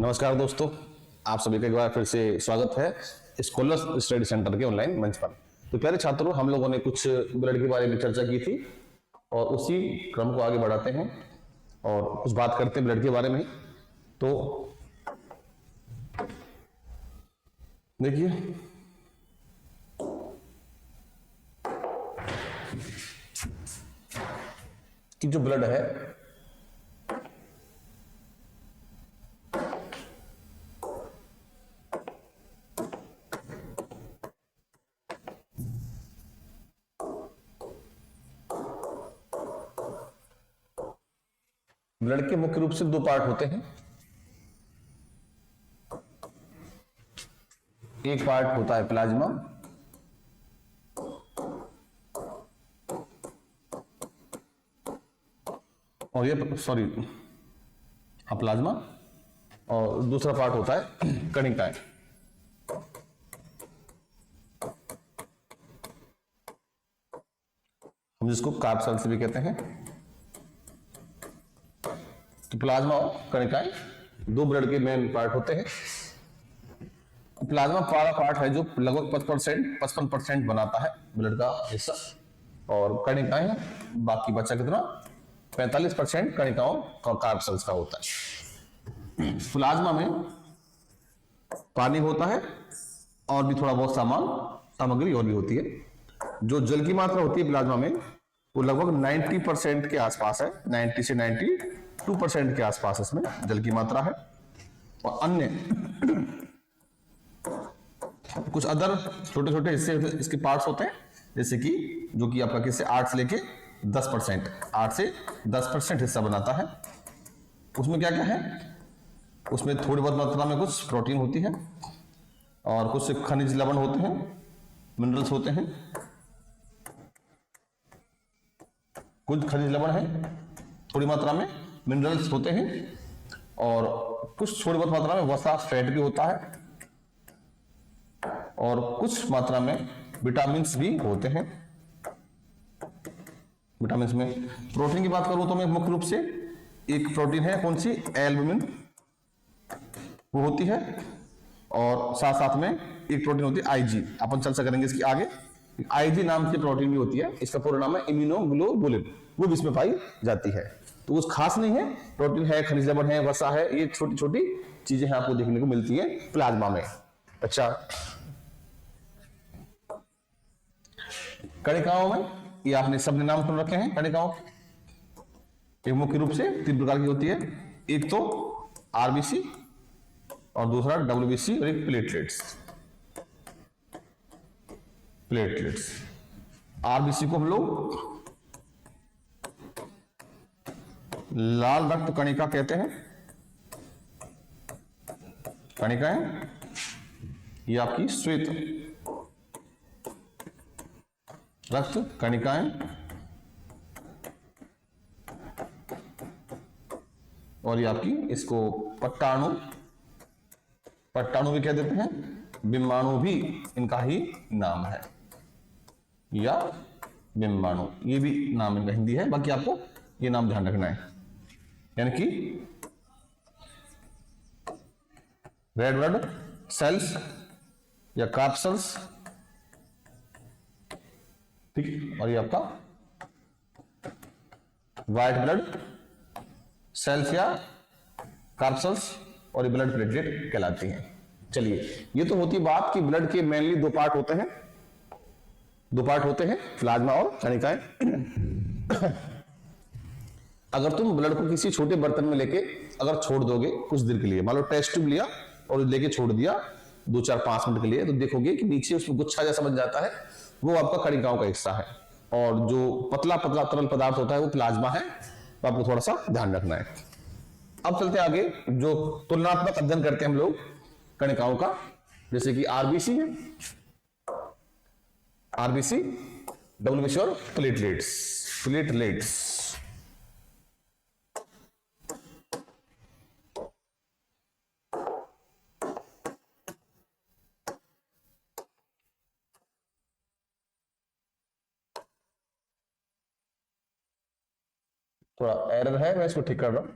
नमस्कार दोस्तों, आप सभी का एक बार फिर से स्वागत है स्कॉलर्स स्टडी सेंटर के ऑनलाइन मंच पर। तो प्यारे छात्रों, हम लोगों ने कुछ ब्लड के बारे में चर्चा की थी और उसी क्रम को आगे बढ़ाते हैं और कुछ बात करते हैं ब्लड के बारे में। तो देखिए, कि जो ब्लड है ब्लड के मुख्य रूप से दो पार्ट होते हैं। एक पार्ट होता है प्लाज्मा और ये प्लाज्मा, और दूसरा पार्ट होता है कणिकाएं। हम जिसको कार्ब सेल्स भी कहते हैं। तो प्लाज्मा और कणिकाएं दो ब्लड के मेन पार्ट होते हैं। प्लाज्मा वाला पार्ट है जो लगभग 55% बनाता है ब्लड का हिस्सा, और कणिकाएं बाकी बचा कितना 45% कणिकाओं का कार्ब सेल्स का होता है। प्लाज्मा में पानी होता है और भी थोड़ा बहुत सामग्री और भी होती है। जो जल की मात्रा होती है प्लाज्मा में वो लगभग 90% के आसपास है। 90 से 92% के आसपास इसमें जल की मात्रा है। और अन्य कुछ अदर छोटे छोटे हिस्से इसके पार्ट्स होते हैं, जैसे कि जो कि आपका किससे 8 से लेके 10%, 8 से 10% हिस्सा बनाता है। उसमें क्या क्या है? उसमें थोड़ी बहुत मात्रा में कुछ प्रोटीन होती है और कुछ खनिज लवण होते हैं, मिनरल्स होते हैं। कुछ खनिज लवण है, थोड़ी मात्रा में मिनरल्स होते हैं, और कुछ थोड़ी बहुत मात्रा में वसा फैट भी होता है, और कुछ मात्रा में विटामिन भी होते हैं। विटामिन में प्रोटीन की बात करूं तो मैं मुख्य रूप से एक प्रोटीन है, कौन सी, एल्बुमिन, वो होती है, और साथ साथ में एक प्रोटीन होती है आईजी। अपन चर्चा करेंगे इसकी आगे। आईजी नाम की प्रोटीन भी होती है, इसका पूरा नाम है इम्यूनोग्लोबुलिन, वो भी इसमें पाई जाती है। तो कुछ खास नहीं है, प्रोटीन है, खनिज लवण है, वसा है, ये छोटी छोटी चीजें आपको देखने को मिलती है प्लाज्मा में। अच्छा, कणिकाओं में ये आपने सबने नाम सुन रखे हैं कणिकाओं। एक मुख्य रूप से 3 प्रकार की होती है, एक तो आरबीसी और दूसरा डब्ल्यूबीसी और एक प्लेटलेट्स। आरबीसी को हम लोग लाल रक्त कणिका कहते हैं। कणिकाएं ये आपकी श्वेत रक्त कणिकाएं, और ये आपकी इसको पट्टाणु भी कह देते हैं, बिम्बाणु भी इनका ही नाम है, या बिम्बाणु ये भी नाम इनका हिंदी है। बाकी आपको ये नाम ध्यान रखना है, यानी कि रेड ब्लड सेल्स या कार्ब सेल्स, ठीक। और ये आपका व्हाइट ब्लड सेल्स या कार्ब सेल्स, और ये ब्लड प्लेटलेट कहलाती हैं। चलिए, ये तो होती बात कि ब्लड के मेनली दो पार्ट होते हैं, प्लाज्मा और कणिकाएं। अगर तुम ब्लड को किसी छोटे बर्तन में लेके अगर छोड़ दोगे कुछ देर के लिए, मान लो टेस्ट ट्यूब लिया और लेके छोड़ दिया 2-4-5 मिनट के लिए, तो देखोगे कि नीचे उसमें गुच्छा जैसा बन जाता है, वो आपका कणिकाओं का हिस्सा है, और जो पतला पतला तरल पदार्थ होता है वो प्लाज्मा है। तो आपको थोड़ा सा ध्यान रखना है। अब चलते आगे, जो तुलनात्मक अध्ययन करते हैं हम लोग कणिकाओं का, जैसे कि आरबीसी है, आरबीसी, डब्ल्यूबीसी और प्लेटलेट्स। थोड़ा एरर है, मैं इसको ठीक कर रहा हूं।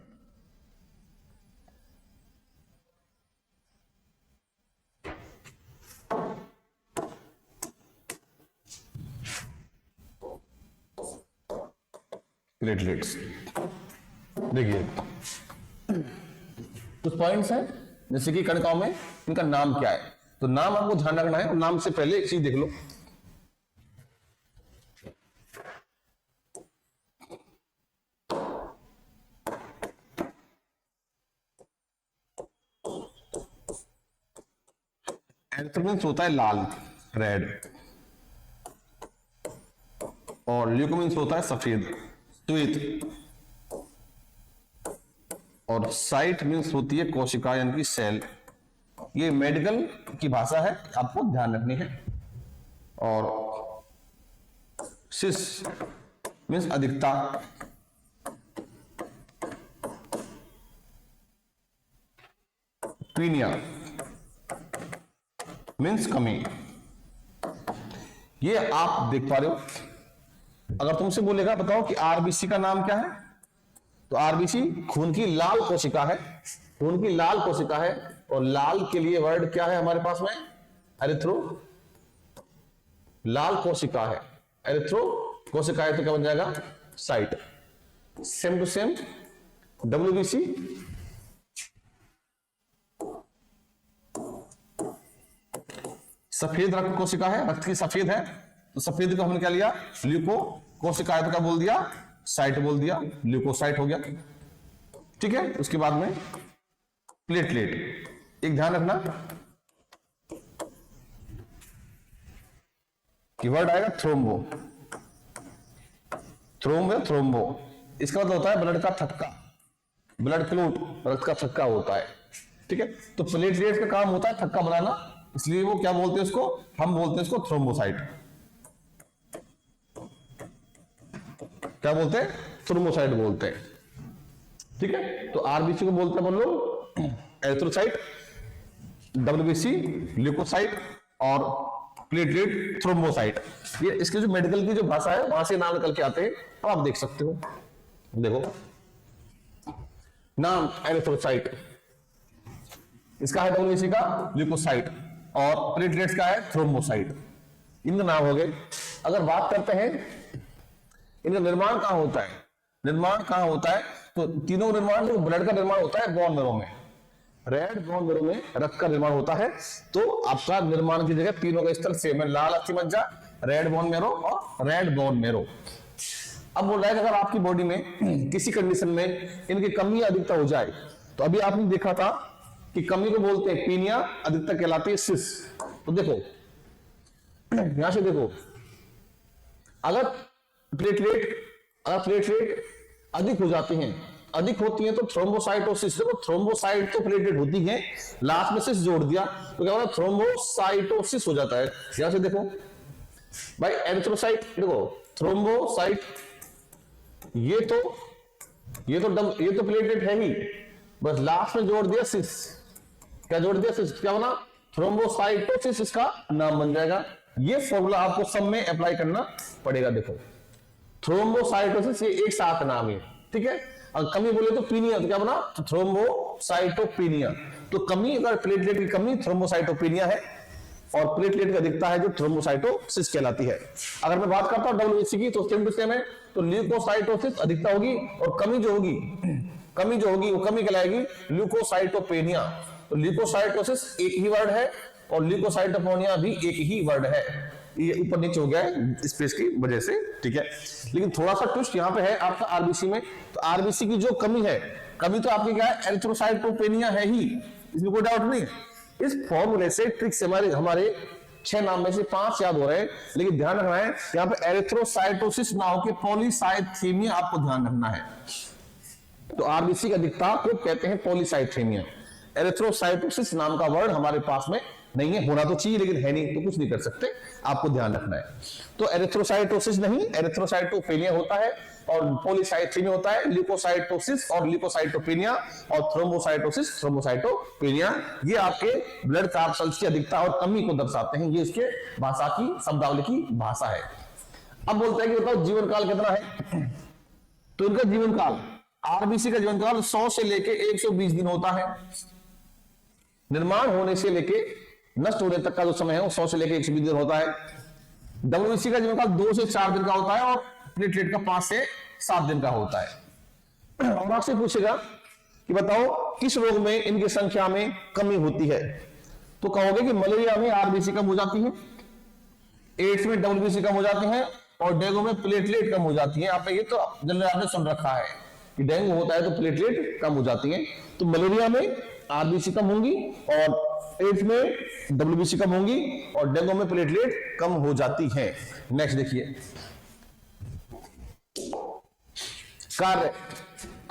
प्लेटलेट्स। देखिए कुछ पॉइंट्स हैं, जैसे कि कणिकाओं में इनका नाम क्या है, तो नाम आपको ध्यान रखना है, और नाम से पहले एक चीज देख लो, एरिथ्रोमिन्स होता है लाल, रेड, और ल्यूकोमिन्स होता है सफेद, श्वेत, और साइट मीन्स होती है कोशिका यानी कि सेल। ये मेडिकल की भाषा है, आपको ध्यान रखनी है। और सिस मीन्स अधिकता, पीनिया मीन्स कमी। ये आप देख पा रहे हो। अगर तुमसे बोलेगा बताओ कि आरबीसी का नाम क्या है, तो आरबीसी खून की लाल कोशिका है, खून की लाल कोशिका है, और लाल के लिए वर्ड क्या है हमारे पास में, एरिथ्रो, लाल कोशिका है, एरिथ्रो कोशिका है, तो क्या बन जाएगा, साइट। सेम टू सेम डब्ल्यूबीसी सफेद रक्त कोशिका है, रक्त की सफेद है, तो सफेद को हमने क्या लिया, ल्यूको कोशिका है, तो क्या बोल दिया, साइट बोल दिया, ल्यूकोसाइट हो गया। ठीक है, उसके बाद में प्लेटलेट, एक ध्यान रखना कि वर्ड आएगा थ्रोम्बो, थ्रोम्बो, थ्रोम्बो, इसका मतलब होता है ब्लड का थक्का, ब्लड क्लॉट, रक्त का थक्का होता है। ठीक है, तो प्लेटलेट्स का काम होता है थक्का बनाना, इसलिए वो क्या बोलते हैं उसको, हम बोलते हैं इसको थ्रोम्बोसाइट। क्या बोलते हैं, थ्रोम्बोसाइट बोलते हैं। ठीक है, तो आरबीसी को बोलते हैं हम लोग एरिथ्रोसाइट, डब्ल्यूबीसी ल्यूकोसाइट, और प्लेटलेट थ्रोम्बोसाइट। ये इसके जो मेडिकल की जो भाषा है वहां से नाम निकल के आते हैं, अब आप देख सकते हो। देखो नाम एरिथ्रोसाइट, इसका है डब्ल्यूबीसी का ल्यूकोसाइट, और प्लेटलेट्स का है थ्रोम्बोसाइट। इनका नाम हो गए। अगर बात करते हैं इनका निर्माण कहां होता है, निर्माण कहां होता है, तो तीनों निर्माण, जो ब्लड का निर्माण होता है बोन मैरो में, रेड बोन मैरो में रक्त का निर्माण होता है। तो आपका निर्माण की जगह तीनों का स्थल सेम है, लाल अस्थिमज्जा, रेड बोन मैरो और रेड बोन मैरो। अब बोल रहा है कि अगर आपकी बॉडी में किसी कंडीशन में इनकी कमी अधिकता हो जाए, तो अभी आपने देखा था कि कमी को बोलते हैं पीनिया, अधिकता कहलाती है सिस। तो देखो यहां से देखो, अगर प्लेटलेट अधिक हो जाती हैं, अधिक होती हैं, तो थ्रोम्बोसाइटोसिस, देखो थ्रोम्बोसाइट तो प्लेटलेट होती है, लास्ट में सिस जोड़ दिया तो क्या होगा, थ्रोम्बोसाइटोसिस हो जाता है। यहां से देखो भाई, एरिथ्रोसाइट, देखो थ्रोम्बोसाइट, ये तो प्लेटलेट है ही, बस लास्ट में जोड़ दिया सिस, क्या जोड़ दिया सिस, क्या बना, थ्रोम्बोसाइटोसिस, इसका नाम बन जाएगा। ये फॉर्मूला आपको सब में अप्लाई करना पड़ेगा। देखो थ्रोम्बोसाइटोसिस, ये एक साथ नाम है। ठीक है, अगर कमी बोले तो पीनिया, तो क्या बना, तो थ्रोम्बोसाइटोपिनिया। तो कमी, अगर प्लेटलेट की कमी थ्रोम्बोसाइटोपिनिया है, और प्लेटलेट की अधिकता है जो थ्रोम्बोसाइटोसिस कहलाती है। अगर मैं बात करता हूं डब्ल्यूबीसी की, तो सेम टू सेम है, तो ल्यूकोसाइटोसिस अधिकता होगी, और कमी जो होगी वो कमी कहलाएगी ल्यूकोसाइटोपेनिया। तो ल्यूकोसाइटोसिस एक ही वर्ड है, और ल्यूकोसाइटोपेनिया भी एक ही वर्ड है। ये ऊपर नीचे हो गया है स्पेस की वजह से। ठीक है, लेकिन थोड़ा सा ट्विस्ट यहाँ पे है आपका आरबीसी में। तो आरबीसी की जो कमी है, कमी तो आपकी क्या है, एरिथ्रोसाइटोपेनिया है ही, इसमें कोई डाउट नहीं है। इस फॉर्मूले से ट्रिक से हमारे 6 नाम में से 5 याद हो रहे हैं, लेकिन ध्यान रखना है यहाँ पे एरिथ्रोसाइटोसिस ना होकर पॉलीसाइथेमिया आपको ध्यान रखना है। तो आरबीसी की अधिकता को कहते हैं पॉलीसाइथेमिया। एरिथ्रोसाइटोसिस नाम का वर्ड हमारे पास में नहीं है, होना तो चाहिए लेकिन है नहीं, तो कुछ नहीं कर सकते, आपको ध्यान रखना है। तो एरिथ्रोसाइटोसिस नहीं, एरिथ्रोसाइटोपेनिया होता है, और पॉलीसाइथेमिया होता है, ल्यूकोसाइटोसिस और ल्यूकोसाइटोपेनिया, और थ्रोम्बोसाइटोसिस, थ्रोम्बोसाइटोपेनिया। ये आपके ब्लड कार्ब सेल्स की अधिकता और कमी को दर्शाते हैं। ये इसके भाषा की, शब्दावली की भाषा है। अब बोलते हैं कि बताओ जीवन काल कितना है, तो इनका जीवन काल, आरबीसी का जीवन काल 100 से लेके 120 दिन होता है। निर्माण होने से लेके नष्ट होने तक का जो समय है वो 100 से लेके 120 दिन होता है। डब्ल्यूबीसी का जीवन काल 2 से 4 दिन का होता है, और प्लेटलेट का 5 से 7 दिन का होता है। और आपसे पूछेगा कि बताओ किस रोग में इनकी संख्या में कमी होती है, तो कहोगे कि मलेरिया में आरबीसी कम हो जाती है, एड्स में डब्ल्यूबीसी कम हो जाती है, और डेंगू में प्लेटलेट कम हो जाती है। आपने ये तो जनरल आपने सुन रखा है कि डेंगू होता है तो प्लेटलेट कम हो जाती है। तो मलेरिया में आरबीसी कम होंगी, और एड्स में डब्ल्यूबीसी कम होंगी, और डेंगू में प्लेटलेट कम हो जाती है। नेक्स्ट देखिए कार्य।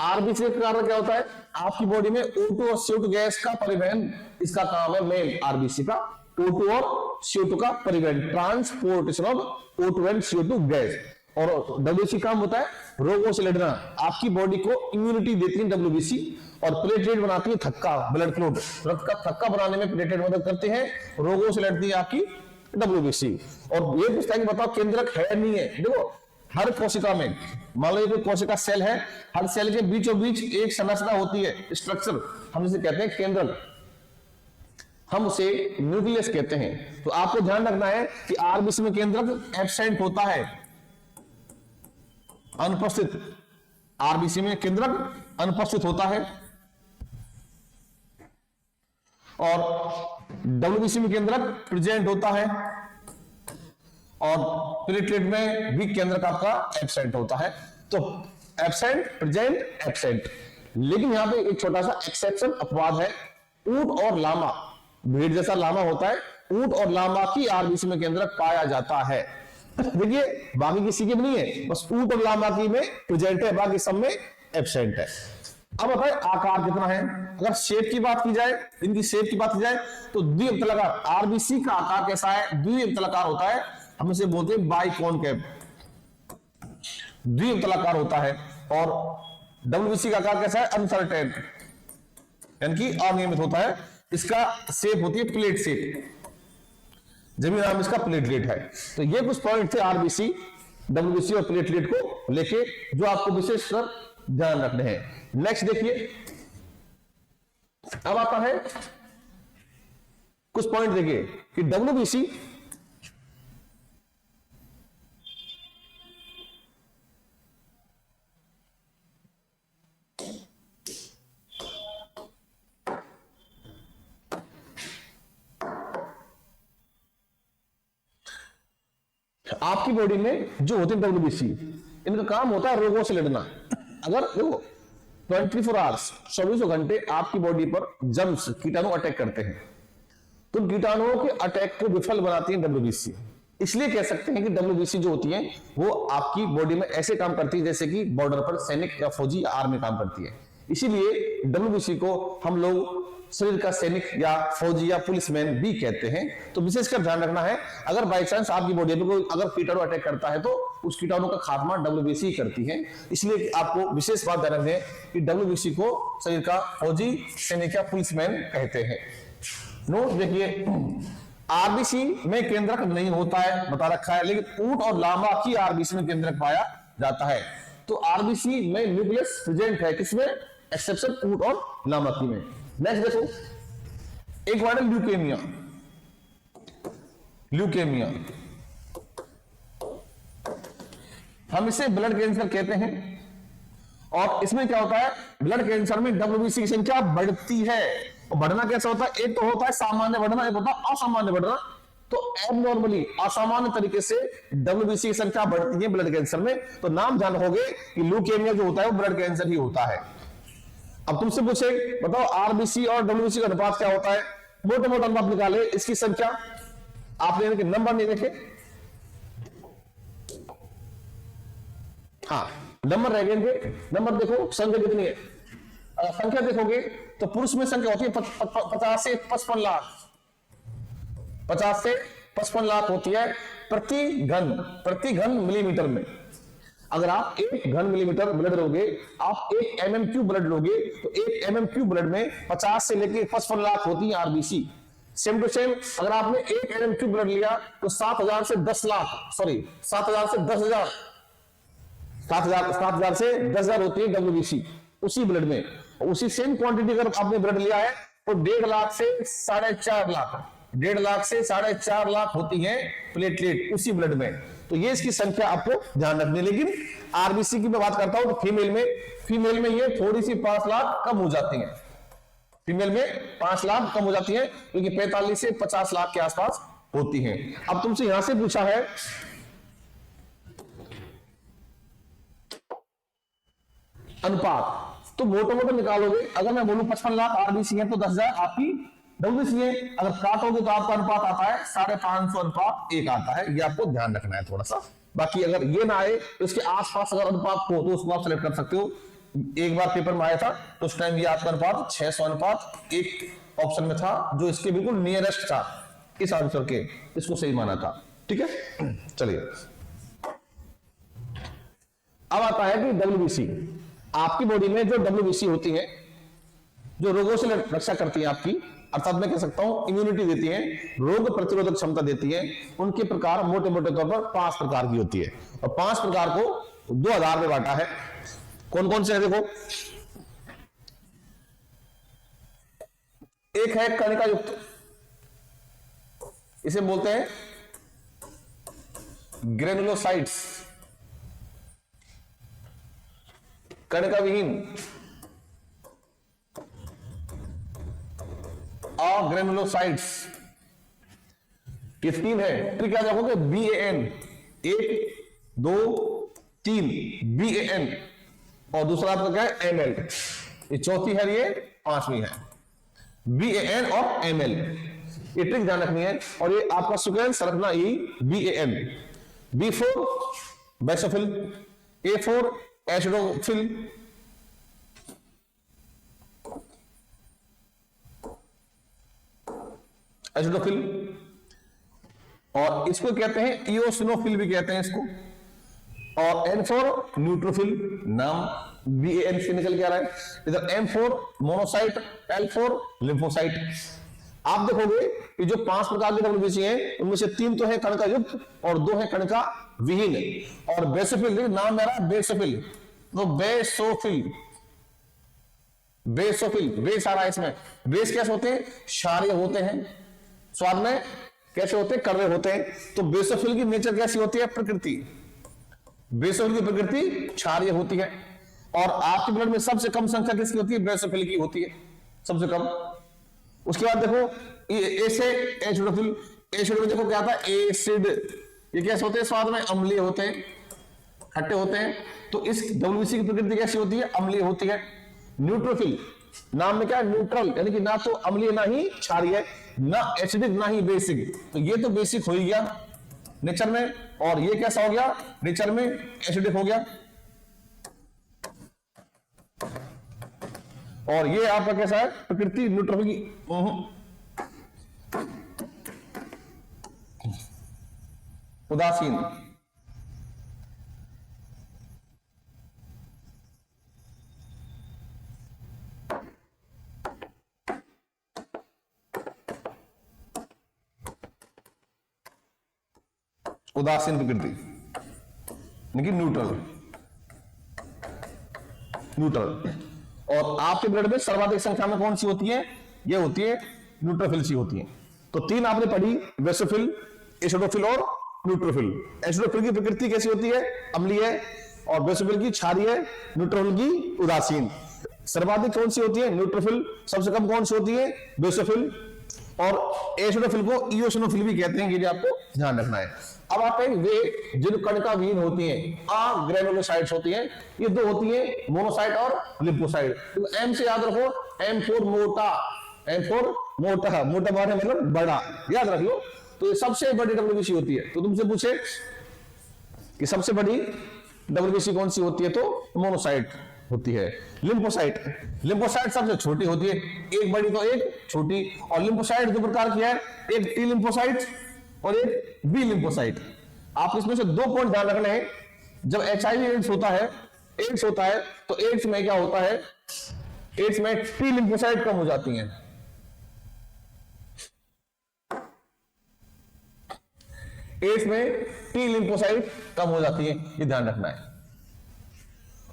आरबीसी का कार्य क्या होता है? आपकी बॉडी में O2 और CO2 गैस का परिवहन, इसका काम है मेन आरबीसी का। O2 और CO2 का परिवहन, transportation of O2 and CO2 gas. और डब्ल्यूबीसी काम होता है रोगों से लड़ना। आपकी बॉडी को इम्यूनिटी देती है डब्ल्यूबीसी, और प्लेटलेट बनाती है थक्का, ब्लड क्लॉट, रक्त का थक्का बनाने में प्लेटलेट मदद करते हैं। रोगों से लड़ती है आपकी डब्ल्यूबीसी। और ये पूछता है कि बताओ केंद्रक है नहीं है? देखो हर कोशिका में, मान लो कोई कोशिका सेल है, हर सेल के बीचों बीच एक संरचना होती है, स्ट्रक्चर, हम इसे कहते हैं केंद्रक, हम उसे न्यूक्लियस कहते हैं। तो आपको ध्यान रखना है कि आरबीसी में केंद्रक एब्सेंट होता है, अनुपस्थित। आरबीसी में केंद्रक अनुपस्थित होता है, और डब्ल्यूबीसी में केंद्रक प्रेजेंट होता है, और प्लेटलेट में भी केंद्रक आपका एब्सेंट होता है। तो एब्सेंट, प्रेजेंट, एब्सेंट। लेकिन यहां पे एक छोटा सा एक्सेप्शन, अपवाद है। ऊंट और लामा, भेड़ जैसा लामा होता है, ऊंट और लामा की आरबीसी में केंद्रक पाया जाता है। देखिए बाकी किसी के भी नहीं है, बस ऊंट और लामा की में प्रेजेंट है, बाकी सब में एब्सेंट है। अब बताए आकार कितना है? अगर शेप की बात की जाए, इनकी शेप की बात की जाए, तो द्विअंतलाकार आरबीसी का आकार कैसा है? द्विअंतलाकार होता है, हम इसे बोलते हैं बाइकॉनकेव, द्विअंतलाकार होता है। और डब्ल्यूबीसी का आकार कैसा है? अनसर्टेन, यानी कि अनियमित होता है। इसका शेप होती है प्लेट शेप, जमीन नाम इसका प्लेटलेट है। तो ये कुछ पॉइंट थे आरबीसी, डब्ल्यूबीसी और प्लेटलेट को लेके, जो आपको विशेषकर ध्यान रखने हैं। नेक्स्ट देखिए, अब आता है कुछ पॉइंट देखिए कि डब्ल्यूबीसी आपकी बॉडी में जो होते हैं डब्ल्यूबीसी, इनका काम होता है रोगों से लड़ना। अगर देखो 24 आवर्स, 24 घंटे आपकी बॉडी पर जर्म्स, कीटाणु अटैक करते हैं, तो कीटाणुओं के अटैक को विफल बनाती है डब्ल्यूबीसी। इसलिए कह सकते हैं कि डब्ल्यूबीसी जो होती है वो आपकी बॉडी में ऐसे काम करती है जैसे कि बॉर्डर पर सैनिक या फौजी या आर्मी काम करती है। इसीलिए डब्ल्यूबीसी को हम लोग शरीर का सैनिक या फौजी या पुलिसमैन भी कहते हैं। तो विशेषकर ध्यान रखना है, अगर बाई चांस आपकी बॉडी पे कोई अगर कीटाणु अटैक करता है तो उस कीटाणु का खात्मा डब्ल्यूबीसी करती है। इसलिए आपको विशेष बात ध्यान रखना है कि डब्ल्यूबीसी को शरीर का फौजी, सैनिक या पुलिसमैन कहते हैं। नोट देखिए, आरबीसी में केंद्रक नहीं होता है, बता रखा है, लेकिन ऊंट और लामा की आरबीसी में केंद्रक पाया जाता है। तो आरबीसी में न्यूक्लियस प्रेजेंट है, किसमें? एक्सेप्शन ऊंट और लामा की में। नेक्स्ट देखो, एक वर्ड है ल्यूकेमिया। ल्यूकेमिया हम इसे ब्लड कैंसर कहते हैं, और इसमें क्या होता है? ब्लड कैंसर में डब्ल्यूबीसी की संख्या बढ़ती है। और बढ़ना कैसा होता है? एक तो होता है सामान्य बढ़ना, एक होता है असामान्य बढ़ना। तो एबनॉर्मली, असामान्य तरीके से डब्ल्यूबीसी की संख्या बढ़ती है ब्लड कैंसर में। तो नाम जान होगे कि ल्यूकेमिया जो होता है वो ब्लड कैंसर ही होता है। अब तुमसे पूछे बताओ आरबीसी और डब्ल्यूबीसी का अनुपात क्या होता है? मोटे मोटे अनुपात निकाले, इसकी संख्या आपने इनके नंबर नहीं देखे, हाँ नंबर रह गए इनके। नंबर देखो संख्या कितनी है, संख्या देखोगे तो पुरुष में संख्या होती है 50 से 55 लाख, 50 से 55 लाख होती है प्रति घन मिलीमीटर में। अगर आप 1 घन मिलीमीटर ब्लड लोगे, आप 1 mm³ ब्लड लोगे, तो 1 mm³ ब्लड में 50 से लेकर 55 लाख होती है आरबीसी। सेम टू सेम अगर आपने 1 mm³ ब्लड लिया तो 7,000 से 10 लाख, सॉरी 7,000 से 10,000, 7,000 से 10,000 होती है डब्ल्यूबीसी उसी ब्लड में। उसी सेम क्वांटिटी अगर आपने ब्लड लिया है तो 1.5 लाख से 4.5 लाख, 1.5 लाख से 4.5 लाख होती है प्लेटलेट उसी ब्लड में। तो ये इसकी संख्या आपको ध्यान रखनी है। लेकिन आरबीसी की मैं बात करता हूं तो फीमेल में ये थोड़ी सी 5 लाख कम हो जाती है। फीमेल में 5 लाख कम हो जाती है, क्योंकि 45 से 50 लाख के आसपास होती हैं। अब तुमसे यहां से पूछा है अनुपात, तो मोटे मोटे निकालोगे। अगर मैं बोलूं 55 लाख आरबीसी है तो 10,000 आपकी डब्ल्यूबीसी है। अगर काटोगे तो आपका अनुपात आता है 550 अनुपात 1 आता है। ये आपको ध्यान रखना है थोड़ा सा। बाकी अगर ये ना आए तो इसके आसपास अगर अनुपात हो तो उसको आप सेलेक्ट कर सकते हो। एक बार पेपर में आया था तो उस टाइम ये आपका अनुपात 600 अनुपात 1 ऑप्शन में था, जो इसके बिल्कुल नियरेस्ट था इस आंसर के, इसको सही माना था। ठीक है, चलिए अब आता है कि डब्ल्यूबीसी। आपकी बॉडी में जो डब्ल्यूबीसी होती है, जो रोगों से रक्षा करती है आपकी, अर्थात मैं कह सकता हूं इम्यूनिटी देती है, रोग प्रतिरोधक क्षमता देती है, उनके प्रकार मोटे मोटे तौर पर 5 प्रकार की होती है। और 5 प्रकार को 2000 में बांटा है। कौन कौन से है देखो। एक है कणिका युक्त, इसे बोलते हैं ग्रेनुलोसाइट्स। कणिका विहीन ग्रेनुलोसाइट्स, ये 3 है। फिर क्या देखोगे BAN, 1 2 3 BAN, और दूसरा आपका क्या है ML, ये चौथी है, ये 5वीं है BAN और ML। ये ट्रिक ध्यान रखनी है। और ये आपका सीक्वेंस रखना ही BAN, B4 basophil, A4 acidophil, और इसको कहते हैं इओसिनोफिल भी कहते हैं इसको। और N4 न्यूट्रोफिल, नाम BAN से निकल के आ रहा है। इधर M4 मोनोसाइट, L4 लिम्फोसाइट। आप देखोगे कि जो 5 प्रकार के डब्ल्यूबीसी हैं, उनमें से 3 तो है कणिका युक्त और 2 है कणिका विहीन। और बेसोफिल, नाम मेरा बेसोफिल, तो बेसोफिल बेस आ रहा है इसमें। बेस कैसे होते हैं? क्षारीय होते हैं। स्वाद में कैसे होते हैं? कड़वे होते हैं। तो बेसोफिल की नेचर कैसी होती है? प्रकृति। बेसोफिल की प्रकृति क्षारीय होती है। और आपके ब्लड में सबसे कम संख्या किसकी होती है? बेसोफिल की होती है, सबसे कम। उसके बाद देखो ए से एसिडोफिल। एसिड में देखो क्या आता है? एसिड। ये कैसे होते हैं? स्वाद में अम्लीय होते हैं, खट्टे होते हैं। तो इस डब्ल्यूबीसी की प्रकृति कैसी होती है? अम्लीय होती है। न्यूट्रोफिल, नाम में क्या है? न्यूट्रल, यानी कि ना तो अम्लीय ना ही क्षारीय, ना एसिडिक ना ही बेसिक। तो ये तो बेसिक हो ही गया नेचर में, और ये कैसा हो गया? नेचर में एसिडिक हो गया। और ये आपका कैसा है? प्रकृति न्यूट्रोफिल की उदासीन। उदासीन प्रकृति, यानी न्यूट्रल। और आपके ब्लड में सर्वाधिक संख्या में कौन सी होती है? ये होती है न्यूट्रोफिल सी होती है। तो 3 आपने पढ़ी, बेसोफिल, एसिडोफिल और न्यूट्रोफिल। एसिडोफिल की प्रकृति कैसी होती है? अम्लीय। और बेसोफिल की क्षारीय, न्यूट्रोफिल की उदासीन। सर्वाधिक कौन सी होती है? न्यूट्रोफिल। सबसे कम कौन सी होती है? बेसोफिल। और एसिडोफिल को इओसिनोफिल भी कहते हैं, ये आपको ध्यान रखना है। अब आते हैं वे जिन कणिका विहीन होती हैं, ग्रेनुलोसाइट्स होती हैं। ये 2 होती हैं, मोनोसाइट और लिम्फोसाइट। तो M से याद रखो, M4 मोटा, M4 मोटा, मोटा बात है मतलब बड़ा, याद रख लो। तो ये सबसे बड़ी डब्ल्यूबीसी होती है। तो तुमसे पूछे कि सबसे बड़ी डब्ल्यूबीसी कौन सी होती है, तो मोनोसाइट होती है। लिम्फोसाइट सबसे छोटी होती है, एक बड़ी तो एक छोटी। और लिम्फोसाइट 2 प्रकार की है, एक टी लिम्फोसाइट और एक बी लिम्फोसाइट। आप इसमें से 2 पॉइंट ध्यान रखने हैं। जब HIV एड्स होता है तो एड्स में क्या होता है? एड्स में टी लिम्फोसाइट कम हो जाती हैं। एड्स में टी लिम्फोसाइट कम हो जाती है, ये ध्यान रखना है।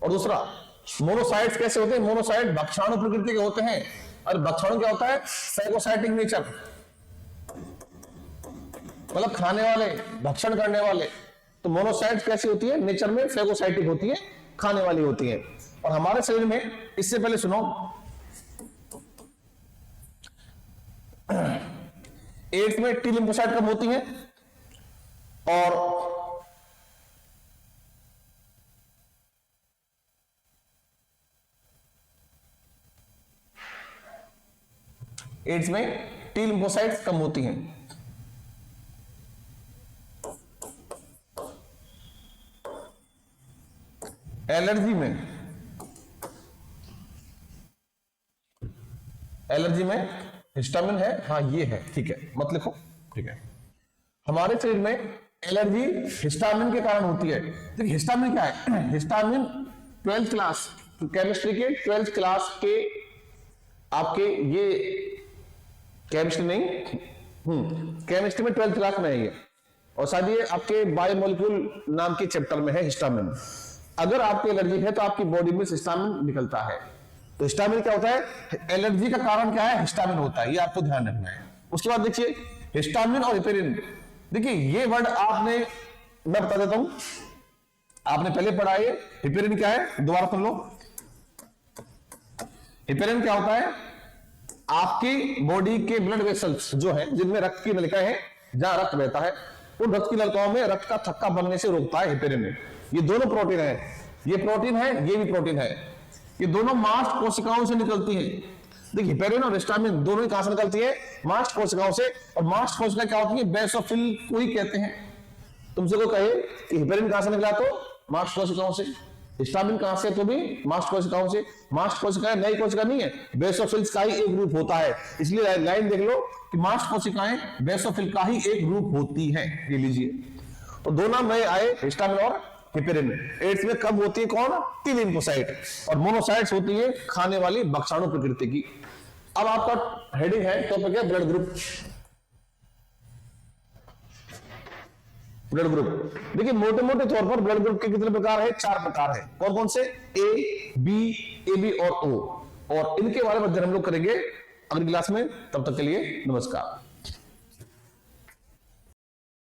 और दूसरा, मोनोसाइट्स कैसे होते हैं? मोनोसाइट भक्षाणु प्रकृति के होते हैं। और भक्षाणु क्या होता है? फैगोसाइटिक नेचर, मतलब खाने वाले, भक्षण करने वाले। तो मोनोसाइट्स कैसी होती है, नेचर में फेगोसाइटिक होती है, खाने वाली होती है। और हमारे शरीर में, इससे पहले सुनो, एड्स में टी लिम्फोसाइट कम होती है और एड्स में टी लिम्फोसाइट्स कम होती हैं। एलर्जी में हिस्टामिन है, हाँ ये है, ठीक है, मत लिखो, ठीक है। हमारे शरीर में एलर्जी हिस्टामिन के कारण होती है। देखिए हिस्टामिन क्या है, हिस्टामिन 12th क्लास केमिस्ट्री के 12th क्लास के आपके ये केमिस्ट्री नहीं, केमिस्ट्री में 12th क्लास में है ये, और शायद ये आपके बायोमोलिक्यूल नाम के चैप्टर में है हिस्टामिन। अगर आपको एलर्जी है तो आपकी बॉडी में हिस्टामिन निकलता है। तो हिस्टामिन क्या होता है, एलर्जी का कारण क्या है, हिस्टामिन होता है, ये आपको ध्यान रखना है। उसके बाद देखिए हिस्टामिन और हिपेरिन, देखिए ये वर्ड आपने, मैं बता देता हूं, आपने पहले पढ़ा है। हिपेरिन क्या है, दोबारा सुन लो। हिपेरिन क्या होता है, आपकी बॉडी के ब्लड वेसल्स जो है, जिनमें रक्त की नलिकाएं हैं, जहां रक्त बहता है, उन रक्त की नलिकाओं में रक्त का थक्का बनने से रोकता है हिपेरिन। ये दोनों प्रोटीन है, ये प्रोटीन है, ये भी प्रोटीन है, ये दोनों मास्ट कोशिकाओं से निकलती हैं। देखिए हिपेरिन और हिस्टामिन दोनों ही कहां से निकलती है, मास्ट कोशिकाओं से। और मास्ट कोशिका क्या होती है, बेसोफिल को ही कहते हैं। तुमसे को कहे कि हिपेरिन कहां से निकला, तो मास्ट कोशिकाओं से। हिस्टामिन कहां से, तो भी मास्ट कोशिकाओं से। मास्ट कोशिकाएं नई कोशिका नहीं है, बेसोफिल्स का ही एक रूप होता है। इसलिए लाइन देख लो कि मास्ट कोशिकाएं बेसोफिल का ही एक रूप होती है, ये लीजिए। तो दो नाम नए आए, हिस्टामिन और हिपेरिन। एड्स में कब होती है कौन, टी लिम्फोसाइट, और मोनोसाइट्स होती है खाने वाली भक्षाणु प्रकृति की। अब आपका हेडिंग है, टॉपिक है ब्लड ग्रुप। ब्लड ग्रुप देखिए मोटे मोटे तौर पर ब्लड ग्रुप के कितने प्रकार है, 4 प्रकार है। कौन कौन से, ए बी और ओ, और इनके बारे में अध्ययन हम लोग करेंगे अगली क्लास में। तब तक के लिए नमस्कार।